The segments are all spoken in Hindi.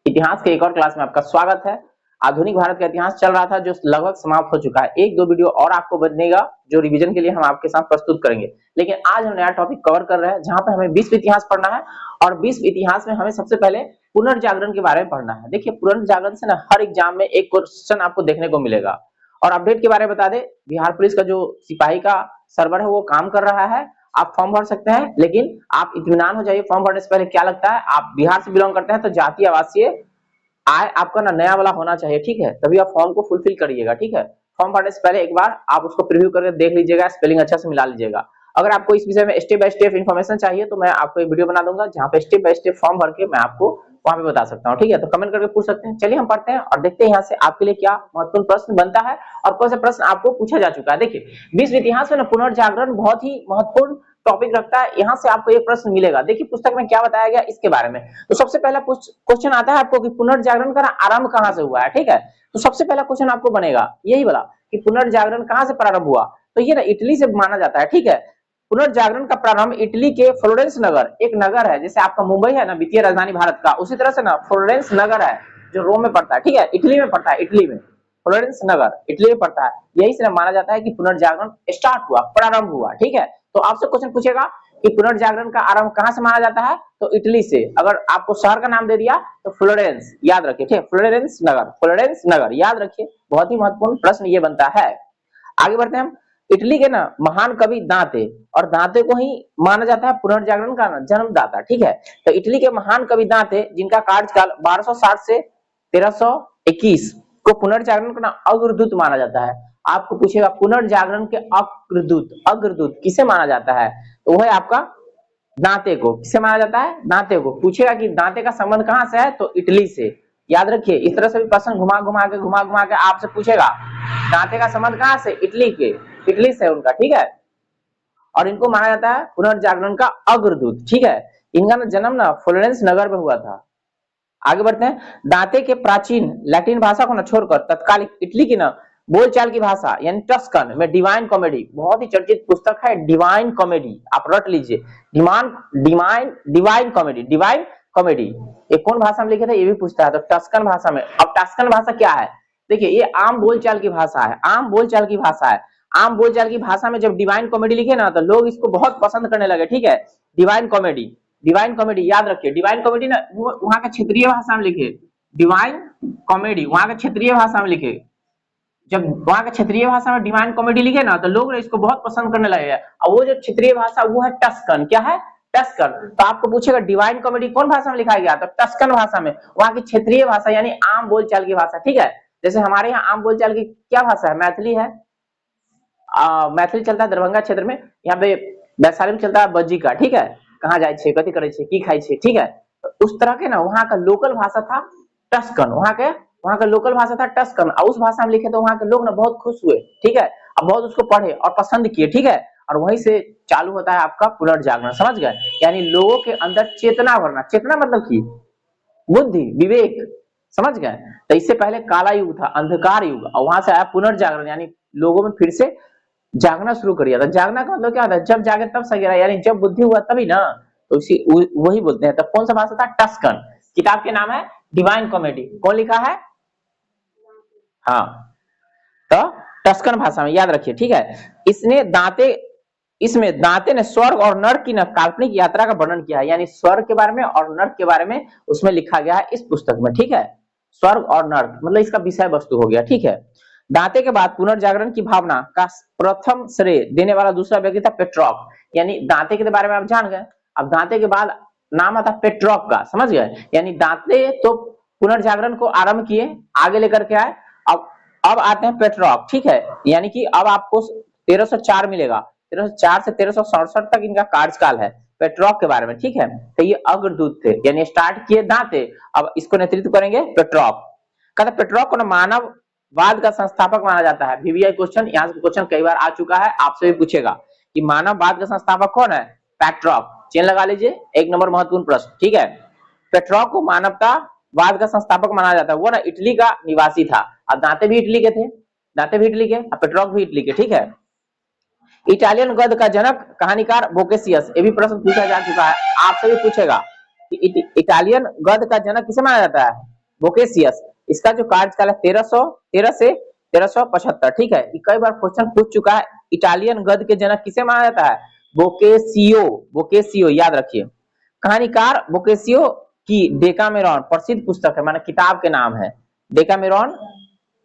इतिहास के एक और क्लास में आपका स्वागत है। आधुनिक भारत का इतिहास चल रहा था जो लगभग समाप्त हो चुका है। एक दो वीडियो और आपको बनेगा जो रिवीजन के लिए हम आपके साथ प्रस्तुत करेंगे। लेकिन आज हम नया टॉपिक कवर कर रहे हैं जहां पे हमें विश्व इतिहास पढ़ना है और विश्व इतिहास में हमें सबसे पहले पुनर्जागरण के बारे में पढ़ना है। देखिए पुनर्जागरण से ना हर एग्जाम में एक क्वेश्चन आपको देखने को मिलेगा। और अपडेट के बारे में बता दें, बिहार पुलिस का जो सिपाही का सर्वर है वो काम कर रहा है। आप फॉर्म भर सकते हैं, लेकिन आप इत्मीनान हो जाइए। फॉर्म भरने से पहले क्या लगता है, आप बिहार से बिलोंग करते हैं तो जातीय आवासीय आय आपका ना नया वाला होना चाहिए, ठीक है, तभी आप फॉर्म को फुलफिल करिएगा। ठीक है, फॉर्म भरने से पहले एक बार आप उसको प्रीव्यू करके देख लीजिएगा, स्पेलिंग अच्छा से मिला लीजिएगा। अगर आपको इस विषय में स्टेप बाय स्टेप इन्फॉर्मेशन चाहिए तो मैं आपको एक वीडियो बना दूंगा जहां पे स्टेप बाय स्टेप फॉर्म भर के मैं आपको वहां पे बता सकता हूँ। ठीक है, तो कमेंट करके पूछ सकते हैं। चलिए हम पढ़ते हैं और देखते हैं यहाँ से आपके लिए क्या महत्वपूर्ण प्रश्न बनता है और कौन सा प्रश्न आपको पूछा जा चुका है। देखिए विश्व इतिहास में ना पुनर्जागरण बहुत ही महत्वपूर्ण टॉपिक रखता है। यहाँ से आपको एक प्रश्न मिलेगा। देखिए पुस्तक में क्या बताया गया इसके बारे में। तो सबसे पहला क्वेश्चन आता है आपको कि पुनर्जागरण का आरंभ कहाँ से हुआ है। ठीक है, तो सबसे पहला क्वेश्चन आपको बनेगा यही वाला कि पुनर्जागरण कहाँ से प्रारंभ हुआ। तो ये ना इटली से माना जाता है। ठीक है, पुनर्जागरण का प्रारंभ इटली के फ्लोरेंस नगर, एक नगर है जैसे आपका मुंबई है ना वित्तीय राजधानी भारत का, उसी तरह से ना फ्लोरेंस नगर है जो रोम में पड़ता है। ठीक है, इटली में पड़ता है, इटली में फ्लोरेंस नगर इटली में पड़ता है। यही से माना जाता है कि पुनर्जागरण स्टार्ट हुआ, प्रारंभ हुआ। ठीक है, तो आपसे क्वेश्चन पूछेगा कि पुनर्जागरण का आरंभ कहां से माना जाता है, तो इटली से। अगर आपको शहर का नाम दे दिया तो फ्लोरेंस याद रखिए। ठीक है, फ्लोरेंस नगर, फ्लोरेंस नगर याद रखिए। बहुत ही महत्वपूर्ण प्रश्न ये बनता है। आगे बढ़ते हैं हम। इटली के ना महान कवि दांते, और दांते को ही माना जाता है पुनर्जागरण का जन्मदाता। ठीक है, तो इटली के महान कवि दांते जिनका कार्यकाल 1260 से 1321 को पुनर्जागरण का अग्रदूत माना जाता है। आपको पूछेगा पुनर्जागरण के अग्रदूत, अग्रदूत किसे माना जाता है, तो वह है आपका दांते को। किसे माना जाता है, दांते को। पूछेगा कि दांते का संबंध कहां से है, तो इटली से। याद रखिए, इस तरह से भी प्रश्न घुमा घुमा के आपसे पूछेगा दांते का संबंध कहां से, इटली के, इटली से उनका। ठीक है, और इनको माना जाता है पुनर्जागरण का अग्रदूत। ठीक है, इनका ना जन्म ना फ्लोरेंस नगर में हुआ था। आगे बढ़ते हैं। दांते के प्राचीन लैटिन भाषा को न छोड़कर तत्कालिक इटली की ना बोलचाल की भाषा यानी टस्कन में डिवाइन कॉमेडी, बहुत ही चर्चित पुस्तक है डिवाइन कॉमेडी, आप रट लीजिए। डिवाइन कॉमेडी, डिवाइन कॉमेडी ये कौन भाषा में लिखे थे ये भी पूछता है, तो टस्कन भाषा में। अब टस्कन भाषा क्या है, देखिए ये आम बोलचाल की भाषा है, आम बोलचाल की भाषा है। आम बोलचाल की भाषा में जब डिवाइन कॉमेडी लिखे ना तो लोग इसको बहुत पसंद करने लगे। ठीक है, डिवाइन कॉमेडी, डिवाइन कॉमेडी याद रखिए। डिवाइन कॉमेडी ना वहां का क्षेत्रीय भाषा में लिखे, डिवाइन कॉमेडी वहां का क्षेत्रीय भाषा में लिखे। जब वहां का क्षेत्रीय भाषा में डिवाइन कॉमेडी लिखे ना तो लोग इसको बहुत पसंद करने लगे। और वो जो क्षेत्रीय भाषा वो है टस्कन। क्या है, टस्कन। तो आपको पूछेगा डिवाइन कॉमेडी कौन भाषा में लिखा गया, तो टस्कन भाषा में, वहां की क्षेत्रीय भाषा यानी आम बोलचाल की भाषा। ठीक है, जैसे हमारे यहाँ आम बोलचाल की क्या भाषा है, मैथिली है। मैथिली चलता है दरभंगा क्षेत्र में, यहाँ पे वैशाली में चलता है बज्जी का। ठीक है, कहाँ जाए छे, कथी करे छे, की खाई छे। ठीक है, तो उस तरह के ना वहां का लोकल भाषा था टस्कन, वहां का लोकल भाषा था टस्कन। और उस भाषा में लिखे तो वहां के लोग ना बहुत खुश हुए। ठीक है, अब बहुत उसको पढ़े और पसंद किए। ठीक है, और वहीं से चालू होता है आपका पुनर्जागरण, समझ गए, यानी लोगों के अंदर चेतना भरना। चेतना मतलब की बुद्धि, विवेक, समझ गए। तो इससे पहले काला युग था, अंधकार युग, और वहां से आया पुनर्जागरण यानी लोगों में फिर से जागना शुरू करिए। तो जागना का मतलब क्या होता है, जब जागे तब सवेरा, यानी जब बुद्धि हुआ तभी ना, तो इसी वही बोलते हैं। तो कौन सा भाषा था, टस्कन। किताब के नाम है डिवाइन कॉमेडी, कौन लिखा है, हाँ, तो टस्कन भाषा में याद रखिए। ठीक है, इसमें दांते ने स्वर्ग और नर्क की ना काल्पनिक यात्रा का वर्णन किया है, यानी स्वर्ग के बारे में और नर्क के बारे में उसमें लिखा गया है इस पुस्तक में। ठीक है, स्वर्ग और नर्क मतलब इसका विषय वस्तु हो गया। ठीक है, दांते के बाद पुनर्जागरण की भावना का प्रथम श्रेय देने वाला दूसरा व्यक्ति था पेट्रॉक, यानी दांते के बारे में आप जान गए। अब दांते के बाद नाम आता पेट्रॉक का, समझ गए, यानी दांते तो पुनर्जागरण को आरंभ किए, आगे लेकर के आए। अब आते हैं पेट्रॉक। ठीक है, यानी कि अब आपको 1304 मिलेगा, 1304 से 1367 तक इनका कार्यकाल है पेट्रॉक के बारे में। ठीक है, तो ये अग्रदूत थे, यानी स्टार्ट किए दांते, अब इसको नेतृत्व करेंगे पेट्रॉक। कहते पेट्रॉक को मानववाद का संस्थापक माना जाता है। वीवीआई क्वेश्चन, यहाँ से क्वेश्चन कई बार आ चुका है, आपसे भी पूछेगा कि मानववाद का संस्थापक कौन है, पेट्रॉक। चेन लगा लीजिए, एक नंबर महत्वपूर्ण प्रश्न। ठीक है, पेट्रॉक को मानवतावाद का संस्थापक माना जाता है। वो ना इटली का निवासी था। अब दांते भी इटली के थे, दांते भी इटली के, अब पेट्रॉक भी इटली के। ठीक है, इटालियन गद्य का जनक कहानीकार बोकेसियस, ये भी प्रश्न पूछा जा चुका है, आपसे भी पूछेगा कि इटालियन गद्य का जनक किसे माना जाता है, बोकेसियस, इसका जो कार्यकाल है 1313 से 1375, ठीक है। कई बार क्वेश्चन पूछ चुका है। इटालियन गद्य के जनक किसे माना जाता है? बोकेसियो, बोकेसियो याद रखिए। कहानीकार बोकेसियो की डेकामेरॉन प्रसिद्ध पुस्तक है, माने किताब के नाम है। डेकामेरॉन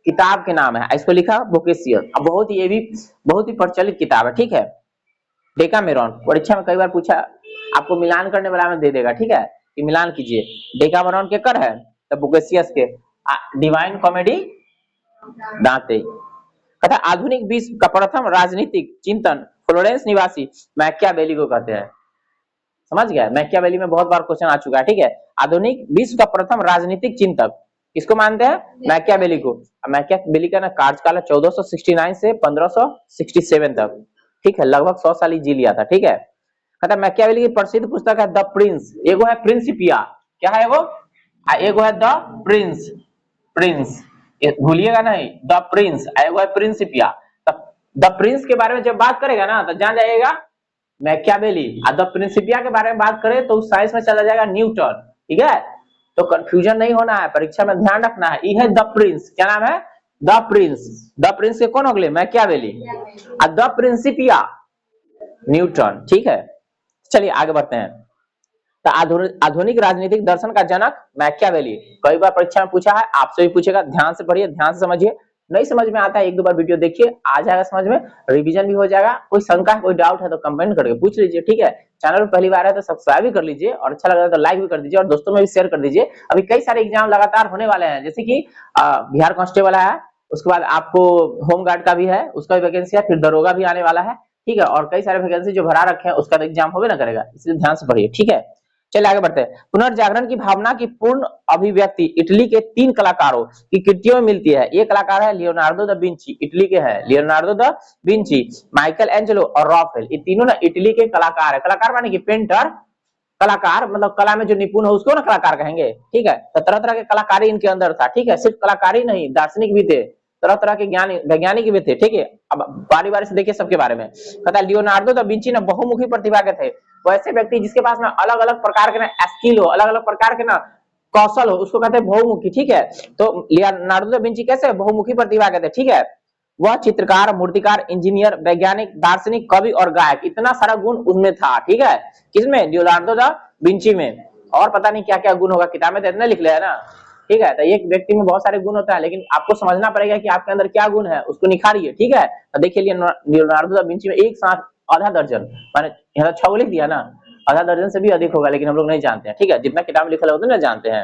किताब के नाम है, इसको लिखा बोकेसियो। अब बहुत ही, ये भी बहुत ही प्रचलित किताब है, ठीक है। डेकामेरॉन परीक्षा में कई बार पूछा, आपको मिलान करने वाला में दे देगा, ठीक है, कि मिलान कीजिए। डेकामेरॉन के कर है तो बुकेसियस के डिवाइन कॉमेडी दांते। तथा आधुनिक विश्व का प्रथम राजनीतिक चिंतन फ्लोरेंस निवासी मैकियावेली को कहते हैं। समझ गया, मैकियावेली में बहुत बार क्वेश्चन आ चुका है, ठीक है। आधुनिक विश्व का प्रथम राजनीतिक चिंतक किसको मानते हैं? मैकियावेली को। मैकियावेली का ना कार्यकाल है 1469 से 1567 तक, ठीक है, लगभग 100 साल ही जी लिया था, ठीक है। कहता मैकियावेली की प्रसिद्ध पुस्तक है द प्रिंस, एगो है प्रिंसिपिया, क्या है वो? एगो है द प्रिंस, प्रिंस भूलिएगा नहीं, द प्रिंस, एगो है प्रिंसिपिया। द प्रिंस के बारे में जब बात करेगा ना तो जान जाइएगा मैकियावेली। द प्रिंसिपिया के बारे में बात करें तो उस साइंस में चला जाएगा न्यूटन, ठीक है। तो कंफ्यूजन नहीं होना है, परीक्षा में ध्यान रखना है। ये है द प्रिंस, क्या नाम है? The Prince. द प्रिंस के कौन हो गए? मैकियावेली। द प्रिंसिपिया न्यूटन, ठीक है। चलिए आगे बढ़ते हैं। तो आधुनिक राजनीतिक दर्शन का जनक मैकियावेली। कई बार परीक्षा में पूछा है, आपसे भी पूछेगा, ध्यान से पढ़िए, ध्यान से समझिए। नहीं समझ में आता है एक दो बार वीडियो देखिए, आ जाएगा समझ में, रिवीजन भी हो जाएगा। कोई शंका है, कोई डाउट है तो कमेंट करके पूछ लीजिए, ठीक है। चैनल पर पहली बार है तो सब्सक्राइब भी कर लीजिए, और अच्छा लगा तो लाइक भी कर दीजिए, और दोस्तों में भी शेयर कर दीजिए। अभी कई सारे एग्जाम लगातार होने वाले हैं, जैसे कि बिहार कांस्टेबल है, उसके बाद आपको होमगार्ड का भी है, उसका भी वैकेंसी है, फिर दरोगा भी आने वाला है, ठीक है। और कई सारे वैकेंसी जो भरा रखे हैं उसका तो एग्जाम होवे ना करेगा, इसलिए ध्यान से पढ़िए, ठीक है। चलिए आगे बढ़ते हैं। पुनर्जागरण की भावना की पूर्ण अभिव्यक्ति इटली के 3 कलाकारों की कृतियों में मिलती है। ये कलाकार है लियोनार्डो दा विंची, इटली के हैं Leonardo da Vinci, Michael Angelo और राफेल। ये तीनों ना इटली के कलाकार है। कलाकार माने कि पेंटर, कलाकार मतलब कला में जो निपुण हो उसको ना कलाकार कहेंगे, ठीक है। तो तरह तरह के कलाकारी इनके अंदर था, ठीक है। सिर्फ कलाकारी नहीं, दार्शनिक भी थे, तरह तरह के ज्ञानी वैज्ञानिक भी थे, ठीक है। अब बारी बारी से देखिए सबके बारे में। कहता लियोनार्डो दा विंची ना बहुमुखी प्रतिभा के थे, वैसे व्यक्ति जिसके पास ना अलग अलग प्रकार के ना स्किल हो, अलग अलग प्रकार के ना कौशल हो, उसको कहते हैं बहुमुखी, ठीक है। तो लियोनार्डो दा विंची कैसे बहुमुखी प्रतिभा के थे, ठीक है। वह चित्रकार, मूर्तिकार, इंजीनियर, वैज्ञानिक, दार्शनिक, कवि और गायक, इतना सारा गुण उसमें था, ठीक है। किसमें? लियोनार्डो दा विंची में। और पता नहीं क्या क्या गुण होगा, किताब में तो इतना लिख लिया है ना, ठीक है। तो एक व्यक्ति में बहुत सारे गुण होता है, लेकिन आपको समझना पड़ेगा कि आपके अंदर क्या गुण है, उसको निखारिए, ठीक है। तो देखिए लियोनार्डो दा विंची में एक साथ आधा दर्जन, माने यहाँ 6 लिख दिया ना, आधा दर्जन से भी अधिक होगा, लेकिन हम लोग नहीं जानते हैं, ठीक है। जितना किताब में लिखा है उतना जानते हैं।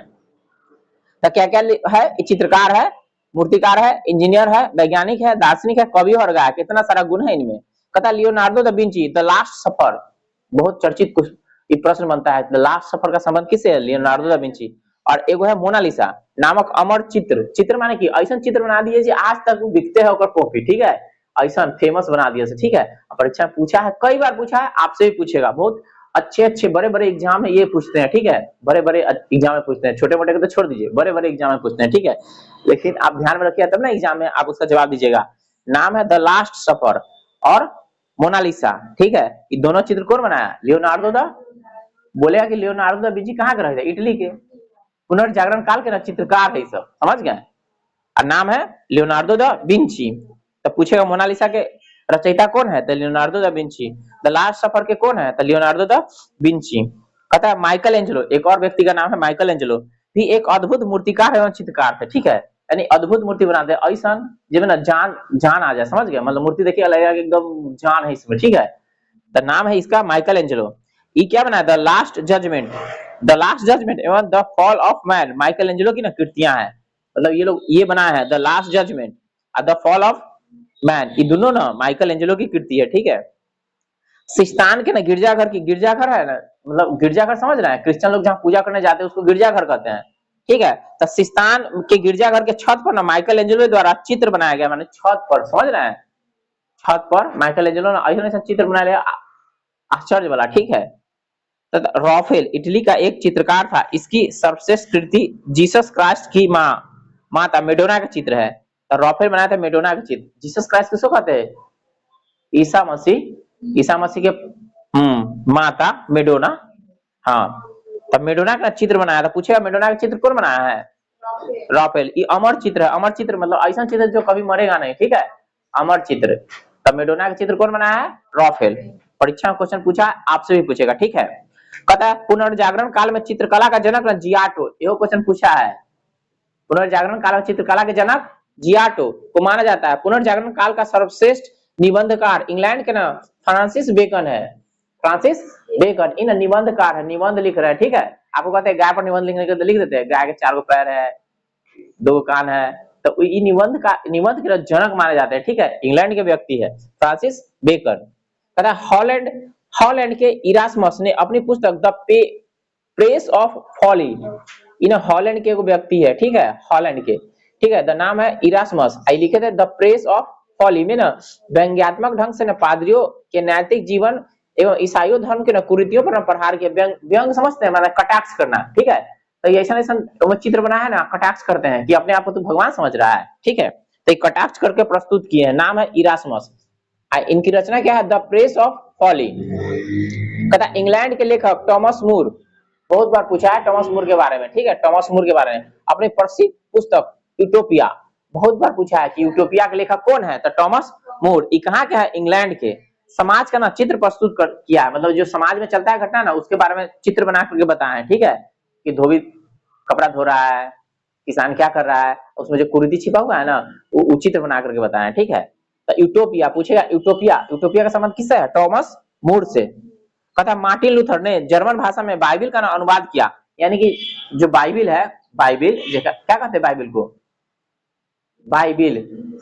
तो क्या क्या है? चित्रकार है, मूर्तिकार है, इंजीनियर है, वैज्ञानिक है, दार्शनिक है, कवि और गायक, इतना सारा गुण है इनमें। कहता Leonardo da Vinci the last सफर, बहुत चर्चित प्रश्न बनता है, द लास्ट सफर का संबंध किससे है? Leonardo da Vinci. और एगो है मोनालिसा नामक अमर चित्र, चित्र माने कि ऐसा चित्र बना दिए जी आज तक बिकते है ओकर कॉपी, ठीक है। ऐसा फेमस बना दिया, ठीक है। परीक्षा पूछा है, कई बार पूछा है, आपसे भी पूछेगा। बहुत अच्छे अच्छे बड़े बड़े एग्जाम में ये पूछते हैं, ठीक है। बड़े बड़े एग्जाम में पूछते हैं, छोटे मोटे को तो छोड़ दीजिए, बड़े बड़े एग्जाम में पूछते हैं, ठीक है। लेकिन आप ध्यान में रखिए, तब ना एग्जाम में आप उसका जवाब दीजिएगा। नाम है द लास्ट सफर और मोनालिसा, ठीक है। ये दोनों चित्र कौन बनाया? Leonardo da. बोलेगा कि लियोनार्डो दा विंची कहाँ के रहे थे? इटली के। पुनर्जागरण काल के ना चित्रकार है, सब समझ गए। और नाम है लियोनार्डो दा विंची। तो पूछेगा मोनालिसा के रचयिता कौन है? तो Leonardo da Vinci. The last सफर के कौन है? तो लियोनार्डो दा विंची। कहता है माइकल एंजेलो, एक और व्यक्ति का नाम है माइकल एंजेलो, भी एक अद्भुत मूर्तिकार एवं चित्रकार थे, ठीक है। यानी अद्भुत मूर्ति बनाते हैं, ऐसा जिसमें ना जान जान आ जाए, समझ गए। मतलब मूर्ति देखिए लगेगा कि एकदम जान है इसमें, ठीक है। तो नाम है इसका माइकल एंजेलो। ये क्या बनाया? The last judgment, the last judgment एवं the fall of man, Michelangelo की ना कृतियां हैं। मतलब ये लोग ये बनाया है, द लास्ट जजमेंट और द फॉल ऑफ मैन, ये दोनों ना माइकल एंजेलो की कृति है, ठीक है। सिस्तान के ना गिरजाघर की, गिरजाघर है ना, मतलब गिरजाघर समझ रहे हैं, क्रिश्चियन लोग जहाँ पूजा करने जाते हैं उसको गिरजाघर कहते हैं, ठीक है। तो सिस्तान के गिरजाघर के छत पर ना माइकल एंजेलो द्वारा चित्र बनाया गया, माने छत पर, समझ रहे हैं, छत पर माइकल एंजेलो ने ऐसा चित्र बना लिया, आश्चर्य वाला, ठीक है। राफेल इटली का एक चित्रकार था, इसकी सर्वश्रेष्ठ कृति जीसस क्राइस्ट की माता मेडोना का चित्र है। तो राफेल बनाया था मेडोना का चित्र। जीसस क्राइस्ट किसको कहते हैं? ईसा मसीह, ईसा मसीह के माता मेडोना, हाँ। तब मेडोना का चित्र बनाया था। पूछेगा मेडोना का चित्र कौन बनाया है? राफेल। ये अमर चित्र है, अमर चित्र मतलब ऐसा चित्र जो कभी मरेगा नहीं, ठीक है, अमर चित्र। तब मेडोना का चित्र कौन बनाया है? राफेल। परीक्षा में क्वेश्चन पूछा, आपसे भी पूछेगा, ठीक है। कहता है पुनर्जागरण काल में चित्रकला का जनक जियाटो, ये क्वेश्चन पूछा है। पुनर्जागरण काल में चित्रकला के जनक जियाटो को माना जाता है। पुनर्जागरण काल का सर्वश्रेष्ठ निबंधकार इंग्लैंड के ना फ्रांसिस बेकन है। फ्रांसिस बेकन इन निबंधकार है, निबंध लिख रहे हैं, ठीक है। आपको कहते हैं गाय पर निबंध लिखने के तो लिख देते हैं, गाय के 4 पैर है, 2 कान है, तो ये निबंध के जनक माने जाते हैं, ठीक है। इंग्लैंड के व्यक्ति है फ्रांसिस बेकन। कहता है हॉलैंड के इरास्मस ने अपनी पुस्तक द प्रेस ऑफ फॉली, इन हॉलैंड के एक व्यक्ति है, ठीक है, हॉलैंड के, ठीक है, द नाम है इरास्मस, आई लिखे थे द प्रेस ऑफ फॉली में ना व्यंग्यात्मक ढंग से न पादरियों के नैतिक जीवन एवं ईसाइयों धर्म के न कुरीतियों पर न प्रहार के व्यंग समझते हैं, मतलब कटाक्ष करना, ठीक है। तो ऐसा चित्र बना है ना, कटाक्ष करते हैं कि अपने आप को तो भगवान समझ रहा है, ठीक है। तो कटाक्ष करके प्रस्तुत किए हैं, नाम है इरास्मस। इनकी रचना क्या है? The praise of folly. कहता इंग्लैंड के लेखक टॉमस मूर, बहुत बार पूछा है टॉमस मूर के बारे में, ठीक है, टॉमस मूर के बारे में अपनी प्रसिद्ध पुस्तक यूटोपिया, बहुत बार पूछा है कि यूटोपिया के लेखक कौन है, तो टॉमस मूर। ये कहाँ के है? इंग्लैंड के। समाज का ना चित्र प्रस्तुत किया है, मतलब जो समाज में चलता है घटना ना, उसके बारे में चित्र बना करके बताया है, ठीक है, कि धोबी कपड़ा धो रहा है, किसान क्या कर रहा है, उसमें जो कुरीति छिपा हुआ है ना, वो चित्र बना करके बताया है, ठीक है। तो यूटोपिया पूछेगा, यूटोपिया का संबंध किससे है? टॉमस मूर से। कहता मार्टिन लूथर ने जर्मन भाषा में बाइबिल का अनुवाद किया, यानी कि जो बाइबिल है, बाइबिल क्या कहते हैं बाइबिल को? बाइबिल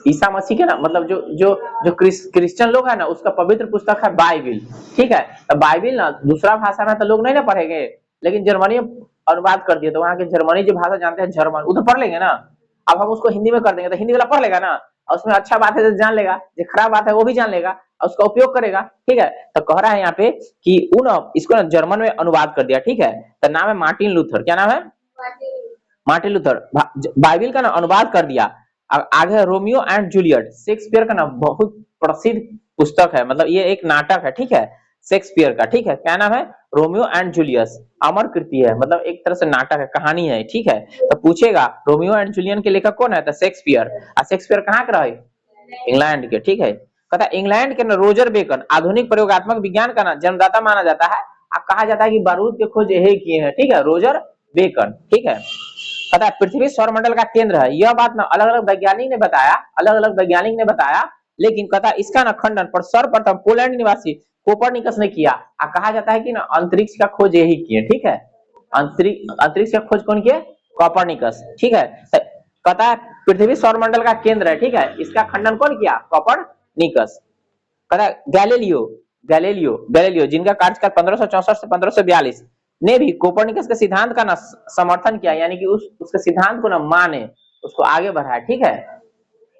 ईसा मसीह के ना, मतलब जो क्रिश्चियन लोग है ना, उसका पवित्र पुस्तक है बाइबिल, ठीक है। तो बाइबिल ना दूसरा भाषा में तो लोग नहीं ना पढ़ेंगे, लेकिन जर्मनी अनुवाद कर दिया, तो वहां के जर्मनी जो भाषा जानते हैं जर्मन, वो तो पढ़ लेंगे ना। अब हम उसको हिंदी में कर देंगे तो हिंदी वाला पढ़ लेगा ना, और उसमें अच्छा बात है तो जान लेगा, जो खराब बात है वो भी जान लेगा और उसका उपयोग करेगा, ठीक है। तो कह रहा है यहाँ पे कि इसको ना जर्मन में अनुवाद कर दिया, ठीक है। तो नाम है मार्टिन लूथर। क्या नाम है? Martin Luther. बाइबिल का ना अनुवाद कर दिया। आगे रोमियो एंड जूलियट, शेक्सपियर का ना बहुत प्रसिद्ध पुस्तक है, मतलब ये एक नाटक है, ठीक है, शेक्सपियर का, ठीक है। क्या नाम है? रोमियो एंड जूलियस, अमर कृति है, मतलब एक तरह से नाटक है, कहानी है, ठीक है। तो पूछेगा रोमियो एंड जूलियन के लेखक कौन है? तो शेक्सपियर। और शेक्सपियर कहाँ का रहे? इंग्लैंड के, ठीक है। कहता इंग्लैंड के रोजर बेकन आधुनिक प्रयोगात्मक विज्ञान का ना जन्मदाता माना जाता है। कहा जाता है कि बारूद के खोज यही किए हैं, ठीक है, रोजर बेकन, ठीक है। पता है पृथ्वी सौरमंडल का केंद्र है, यह बात ना अलग अलग वैज्ञानिक ने बताया, लेकिन कहता इसका ना खंडन पर सर्वप्रथम पोलैंड निवासी कोपरनिकस ने किया। कहा जाता है कि ना अंतरिक्ष का खोज यही किए, ठीक है, अंतरिक्ष का खोज कौन किए? कोपरनिकस, ठीक है। कहता है पृथ्वी सौरमंडल का केंद्र है, ठीक है, इसका खंडन कौन किया? कोपरनिकस। कहता है गैलीलियो जिनका कार्यकाल 1564 से 1542 ने भी कोपरनिकस के सिद्धांत का ना समर्थन किया, यानी कि उसके सिद्धांत को ना माने, उसको आगे बढ़ाया, ठीक है।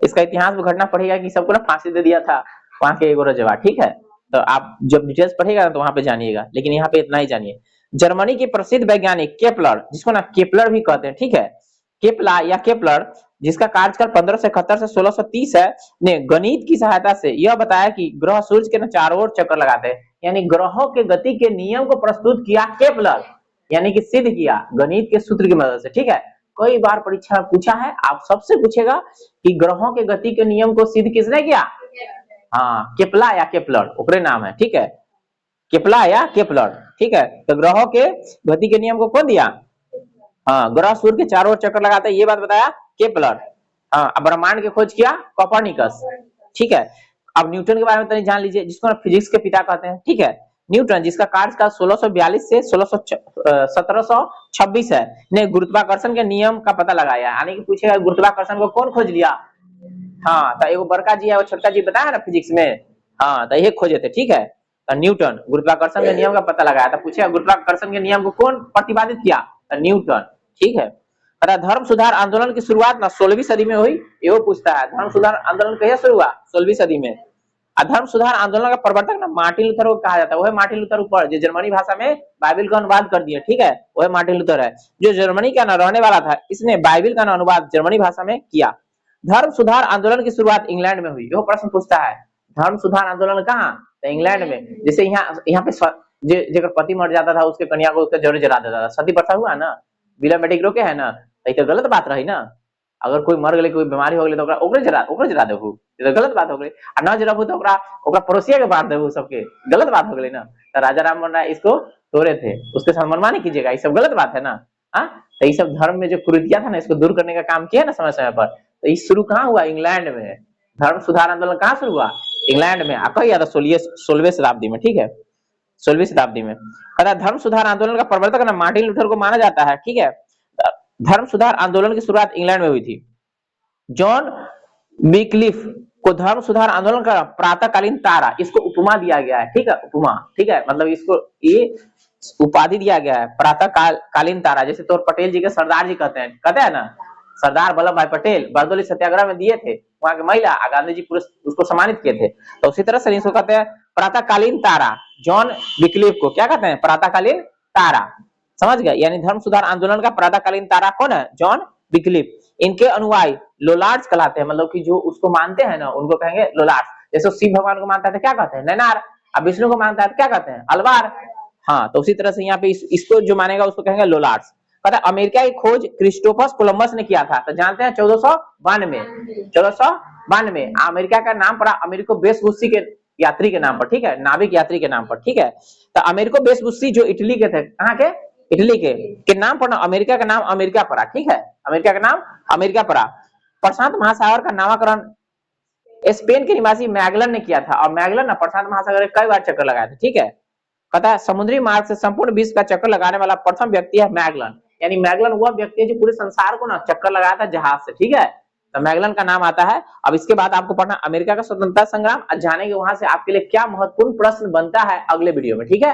इसका इतिहास में घटना पढ़ेगा कि सबको ना फांसी दे दिया था वहां के एगो रजवा, ठीक है। तो आप जब डिटेल्स पढ़ेगा ना तो वहां पे जानिएगा, लेकिन यहाँ पे इतना ही जानिए। जर्मनी के प्रसिद्ध वैज्ञानिक केपलर, जिसको ना केपलर भी कहते हैं, ठीक है, केपला या केपलर, जिसका कार्यकाल 1571 से 1630 है, ने गणित की सहायता से यह बताया कि ग्रह सूर्य के चारों ओर चक्कर लगाते हैं, यानी ग्रहों के गति के नियम को प्रस्तुत किया केपलर, यानी कि सिद्ध किया गणित के सूत्र की मदद से, ठीक है। कई बार परीक्षा में पूछा है, आप सबसे पूछेगा कि ग्रहों के गति के नियम को सिद्ध किसने किया? हाँ, केपला या केपलर ओकरे नाम है, ठीक है, केपला या केपलर, ठीक है। तो ग्रहों के गति के नियम को कौन दिया? हाँ, ग्रह सूर्य के चारों ओर चक्कर लगाते हैं, ये बात बताया केपलर। हाँ, ब्रह्मांड की खोज किया कोपरनिकस, ठीक है। अब न्यूटन के बारे में तो नहीं जान लीजिए, जिसको ना फिजिक्स के पिता कहते हैं, ठीक है। न्यूटन, जिसका कार्यकाल 1642 से 1726 है, ने गुरुत्वाकर्षण के नियम का पता लगाया, यानी कि पूछेगा गुरुत्वाकर्षण को कौन खोज लिया? हाँ, तो एगो बड़का जी है, वो छोटका जी बताया ना फिजिक्स में, हाँ, तो ये खोजे थे, ठीक है। तो न्यूटन गुरुत्वाकर्षण के नियम का पता लगाया, तो पूछेगा गुरुत्वाकर्षण के नियम को कौन प्रतिपादित किया? तो न्यूटन, ठीक है। धर्म सुधार आंदोलन की शुरुआत ना 16वीं सदी में हुई, ये पूछता है धर्म सुधार आंदोलन कैसे शुरू हुआ? 16वीं सदी में। धर्म सुधार आंदोलन का प्रवर्तक ना मार्टिन लूथर को कहा जाता है, वह मार्टिन लूथर ऊपर जो जर्मनी भाषा में बाइबिल का अनुवाद कर दिया, ठीक है, वह मार्टिन लूथर है, जो जर्मनी का ना रहने वाला था, इसने बाइबिल का अनुवाद जर्मनी भाषा में किया। धर्म सुधार आंदोलन की शुरुआत इंग्लैंड में हुई, यह प्रश्न पूछता है धर्म सुधार आंदोलन कहाँ? तो इंग्लैंड में। जैसे यहाँ पे जगह पति मर जाता था, उसके कन्या को उसका जड़ जला देता था, सती प्रथा हुआ ना, विला बेटी रोके है ना, तो ये गलत बात रही ना। अगर कोई मर गए, कोई बीमारी हो गई तो ओकरे जरा देबू, ये तो गलत बात हो गई। आ न जराबू तो ओकरा पड़ोसिया के बांट देबू सबके, गलत बात हो गई ना। तो राजा राम मोहन राय इसको तोड़े थे, उसके साथ मनमानी कीजिएगा, ये सब गलत बात है ना। हाँ, तो ये सब धर्म में जो कुरीतियां था ना, इसको दूर करने का काम किया ना समय समय पर। तो ये शुरू कहाँ हुआ? इंग्लैंड में। धर्म सुधार आंदोलन कहाँ शुरू हुआ? इंग्लैंड में। आपको याद है 16वीं शताब्दी में, ठीक है, 16वीं शताब्दी में। धर्म सुधार आंदोलन का प्रवर्तक ना मार्टिन लूथर को माना जाता है, ठीक है। धर्म सुधार आंदोलन की शुरुआत इंग्लैंड में हुई थी। जॉन विक्लिफ को धर्म सुधार आंदोलन का प्रातःकालीन तारा, इसको उपमा दिया गया है, ठीक है, उपमा, ठीक है, मतलब इसको ये उपाधि दिया गया है, प्रातःकालीन तारा। जैसे तो पटेल जी के सरदार जी कहते हैं ना, सरदार वल्लभ भाई पटेल बारडोली सत्याग्रह में दिए थे, वहां के महिला गांधी जी पूरे उसको सम्मानित किए थे। तो उसी तरह से इसको कहते हैं प्रातःकालीन तारा। जॉन विक्लिफ को क्या कहते हैं? प्रातःकालीन तारा, समझ गए? यानी धर्म सुधार आंदोलन का प्रातःकालीन तारा कौन है? John Wycliffe. इनके अनुयायी लोलार्ड्स कहलाते हैं, मतलब कि जो उसको मानते हैं ना, उनको कहेंगे लोलार्ड्स। जैसे शिव भगवान को मानता है तो क्या कहते हैं? नैनार। अब विष्णु को मानता है तो क्या कहते हैं? अलवार। हाँ, तो उसी तरह से यहाँ पे इसको जो मानेगा उसको कहेंगे लोलार्ड्स। पता है अमेरिका की खोज क्रिस्टोफर कोलंबस ने किया था, तो जानते हैं 1492 अमेरिका का नाम पड़ा अमेरिको वेस्पुसी के यात्री के नाम पर, ठीक है, नाविक यात्री के नाम पर, ठीक है। तो अमेरिको वेस्पुसी जो इटली के थे, कहाँ के? इटली के नाम पर ना अमेरिका का नाम अमेरिका पड़ा, ठीक है, अमेरिका का नाम अमेरिका पड़ा। प्रशांत महासागर का नामकरण स्पेन के निवासी मैगलन ने किया था, और मैगलन ना प्रशांत महासागर कई बार चक्कर लगाए थे, ठीक है। पता है समुद्री मार्ग से संपूर्ण विश्व का चक्कर लगाने वाला प्रथम व्यक्ति है मैगलन। यानी मैगलन वह व्यक्ति है जो पूरे संसार को ना चक्कर लगाया था जहाज से, ठीक है, तो मैगलन का नाम आता है। अब इसके बाद आपको पढ़ना अमेरिका का स्वतंत्रता संग्राम, जानेंगे वहां से आपके लिए क्या महत्वपूर्ण प्रश्न बनता है अगले वीडियो में, ठीक है।